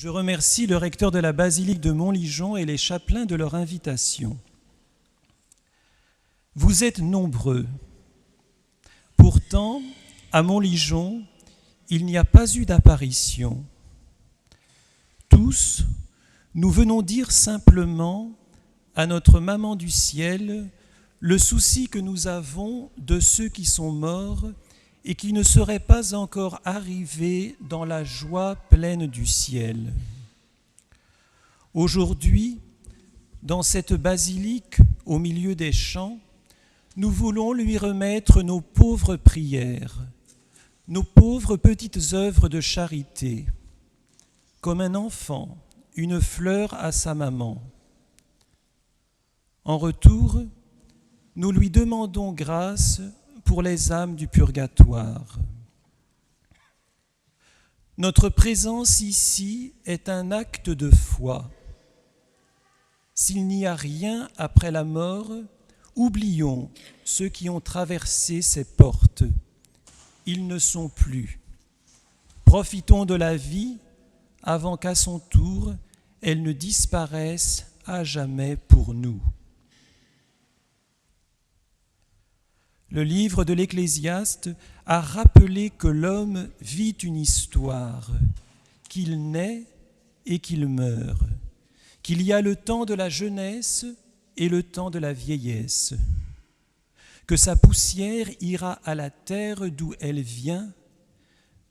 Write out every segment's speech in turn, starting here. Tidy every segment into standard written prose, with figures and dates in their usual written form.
Je remercie le recteur de la basilique de Montligeon et les chapelains de leur invitation. Vous êtes nombreux. Pourtant, à Montligeon, il n'y a pas eu d'apparition. Tous, nous venons dire simplement à notre Maman du ciel le souci que nous avons de ceux qui sont morts et qui ne seraient pas encore arrivés dans la joie pleine du ciel. Aujourd'hui, dans cette basilique, au milieu des champs, nous voulons lui remettre nos pauvres prières, nos pauvres petites œuvres de charité, comme un enfant, une fleur à sa maman. En retour, nous lui demandons grâce pour les âmes du purgatoire. Notre présence ici est un acte de foi. S'il n'y a rien après la mort, oublions ceux qui ont traversé ces portes. Ils ne sont plus. Profitons de la vie avant qu'à son tour, elle ne disparaisse à jamais pour nous. Le livre de l'Ecclésiaste a rappelé que l'homme vit une histoire, qu'il naît et qu'il meurt, qu'il y a le temps de la jeunesse et le temps de la vieillesse, que sa poussière ira à la terre d'où elle vient,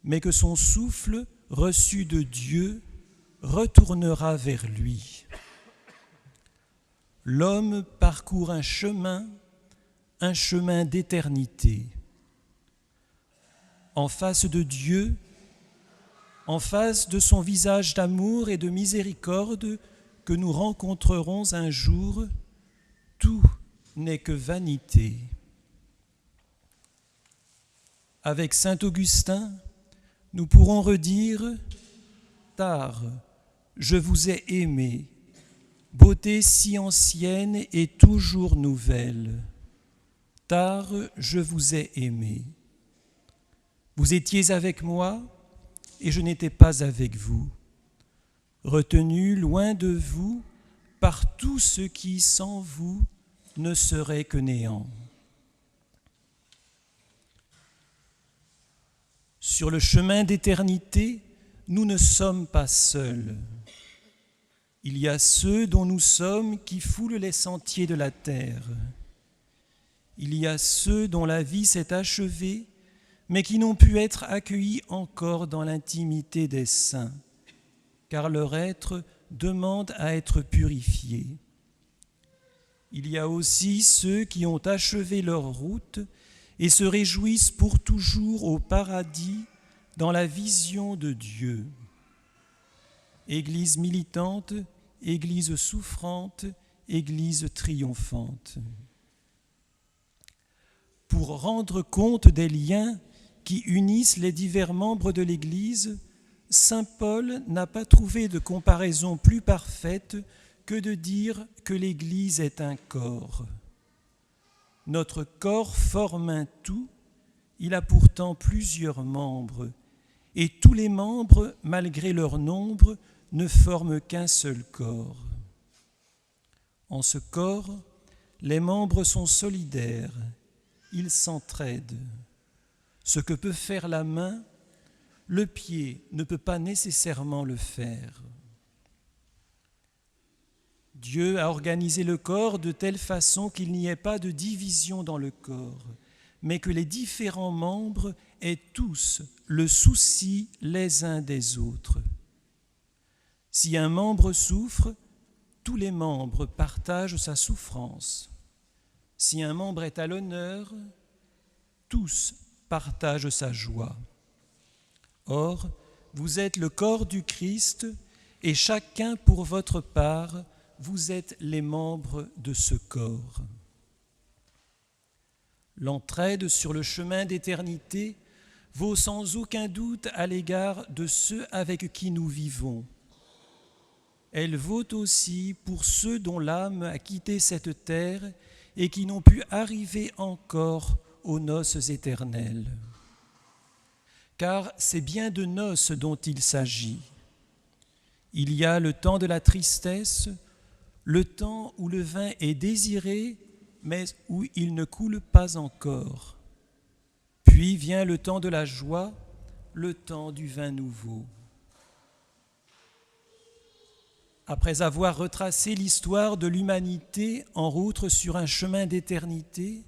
mais que son souffle reçu de Dieu retournera vers lui. L'homme parcourt un chemin d'éternité. En face de Dieu, en face de son visage d'amour et de miséricorde que nous rencontrerons un jour, tout n'est que vanité. Avec saint Augustin, nous pourrons redire « Tard, je vous ai aimé, beauté si ancienne et toujours nouvelle. Tard, je vous ai aimé. Vous étiez avec moi et je n'étais pas avec vous, retenu loin de vous par tout ce qui, sans vous, ne serait que néant. » Sur le chemin d'éternité, nous ne sommes pas seuls. Il y a ceux dont nous sommes qui foulent les sentiers de la terre. Il y a ceux dont la vie s'est achevée, mais qui n'ont pu être accueillis encore dans l'intimité des saints, car leur être demande à être purifié. Il y a aussi ceux qui ont achevé leur route et se réjouissent pour toujours au paradis dans la vision de Dieu. Église militante, Église souffrante, Église triomphante. Pour rendre compte des liens qui unissent les divers membres de l'Église, saint Paul n'a pas trouvé de comparaison plus parfaite que de dire que l'Église est un corps. Notre corps forme un tout, il a pourtant plusieurs membres, et tous les membres, malgré leur nombre, ne forment qu'un seul corps. En ce corps, les membres sont solidaires, ils s'entraident. Ce que peut faire la main, le pied ne peut pas nécessairement le faire. Dieu a organisé le corps de telle façon qu'il n'y ait pas de division dans le corps, mais que les différents membres aient tous le souci les uns des autres. Si un membre souffre, tous les membres partagent sa souffrance. Si un membre est à l'honneur, tous partagent sa joie. Or, vous êtes le corps du Christ et chacun pour votre part, vous êtes les membres de ce corps. L'entraide sur le chemin d'éternité vaut sans aucun doute à l'égard de ceux avec qui nous vivons. Elle vaut aussi pour ceux dont l'âme a quitté cette terre et qui n'ont pu arriver encore aux noces éternelles. Car c'est bien de noces dont il s'agit. Il y a le temps de la tristesse, le temps où le vin est désiré, mais où il ne coule pas encore. Puis vient le temps de la joie, le temps du vin nouveau. Après avoir retracé l'histoire de l'humanité en route sur un chemin d'éternité,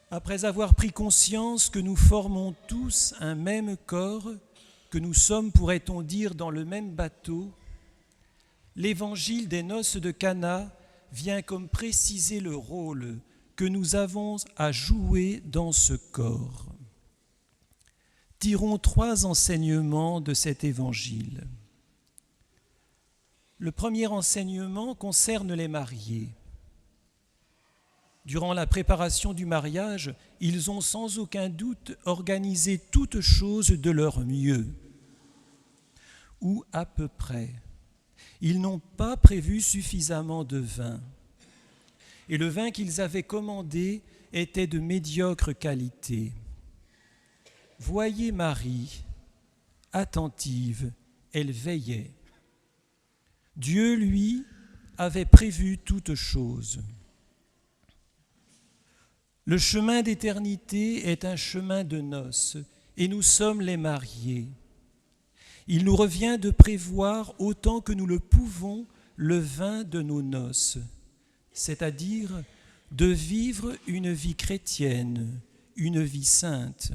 après avoir pris conscience que nous formons tous un même corps, que nous sommes, pourrait-on dire, dans le même bateau, l'évangile des noces de Cana vient comme préciser le rôle que nous avons à jouer dans ce corps. Tirons 3 enseignements de cet évangile. Le premier enseignement concerne les mariés. Durant la préparation du mariage, ils ont sans aucun doute organisé toutes choses de leur mieux, ou à peu près. Ils n'ont pas prévu suffisamment de vin. Et le vin qu'ils avaient commandé était de médiocre qualité. Voyez Marie, attentive, elle veillait. Dieu, lui, avait prévu toutes choses. Le chemin d'éternité est un chemin de noces, et nous sommes les mariés. Il nous revient de prévoir autant que nous le pouvons le vin de nos noces, c'est-à-dire de vivre une vie chrétienne, une vie sainte.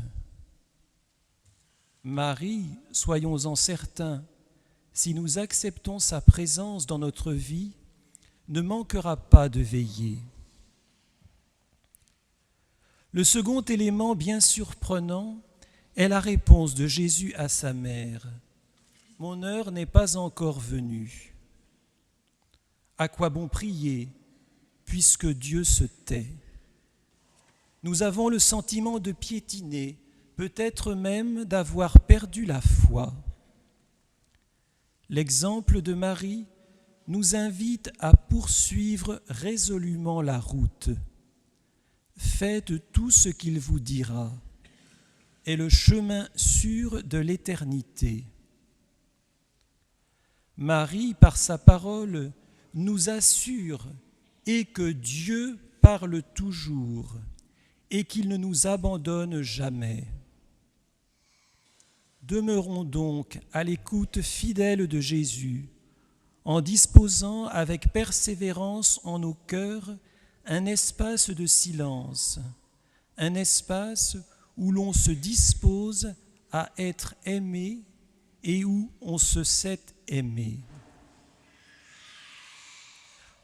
Marie, soyons-en certains, si nous acceptons sa présence dans notre vie, ne manquera pas de veiller. Le second élément bien surprenant est la réponse de Jésus à sa mère. « Mon heure n'est pas encore venue. » À quoi bon prier, puisque Dieu se tait? Nous avons le sentiment de piétiner, peut-être même d'avoir perdu la foi. L'exemple de Marie nous invite à poursuivre résolument la route. Faites tout ce qu'il vous dira, est le chemin sûr de l'éternité. Marie, par sa parole, nous assure et que Dieu parle toujours et qu'il ne nous abandonne jamais. Demeurons donc à l'écoute fidèle de Jésus, en disposant avec persévérance en nos cœurs un espace de silence, un espace où l'on se dispose à être aimé et où on se sait aimé.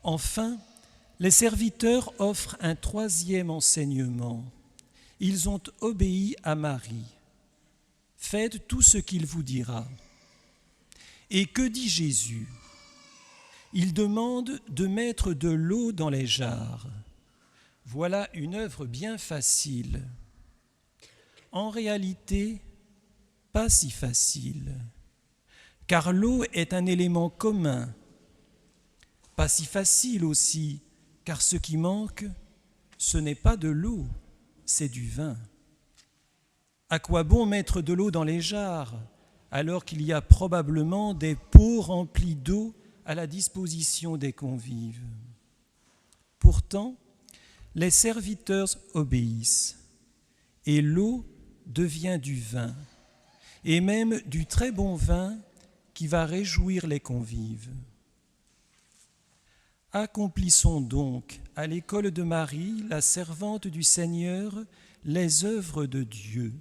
Enfin, les serviteurs offrent un 3e enseignement. Ils ont obéi à Marie. Faites tout ce qu'il vous dira. Et que dit Jésus? Il demande de mettre de l'eau dans les jarres. Voilà une œuvre bien facile. En réalité, pas si facile, car l'eau est un élément commun. Pas si facile aussi, car ce qui manque, ce n'est pas de l'eau, c'est du vin. À quoi bon mettre de l'eau dans les jarres, alors qu'il y a probablement des pots remplis d'eau à la disposition des convives? Pourtant, les serviteurs obéissent, et l'eau devient du vin, et même du très bon vin qui va réjouir les convives. Accomplissons donc à l'école de Marie, la servante du Seigneur, les œuvres de Dieu.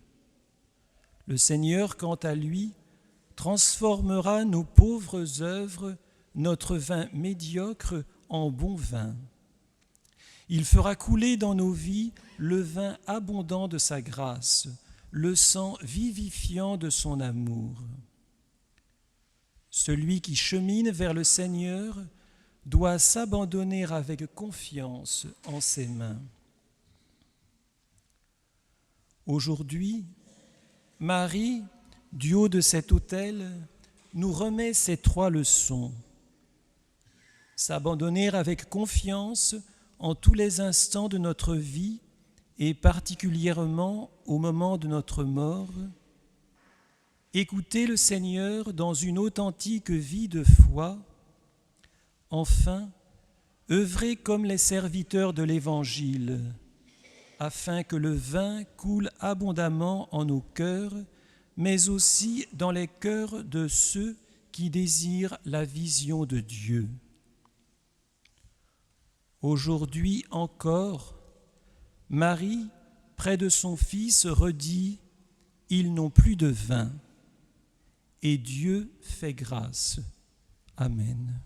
Le Seigneur, quant à lui, transformera nos pauvres œuvres, notre vin médiocre, en bon vin. Il fera couler dans nos vies le vin abondant de sa grâce, le sang vivifiant de son amour. Celui qui chemine vers le Seigneur doit s'abandonner avec confiance en ses mains. Aujourd'hui, Marie, du haut de cet autel, nous remet ces 3 leçons. S'abandonner avec confiance en tous les instants de notre vie et particulièrement au moment de notre mort. Écoutez le Seigneur dans une authentique vie de foi. Enfin, œuvrez comme les serviteurs de l'Évangile, afin que le vin coule abondamment en nos cœurs, mais aussi dans les cœurs de ceux qui désirent la vision de Dieu. Aujourd'hui encore, Marie, près de son Fils, redit « Ils n'ont plus de vin » et Dieu fait grâce. Amen.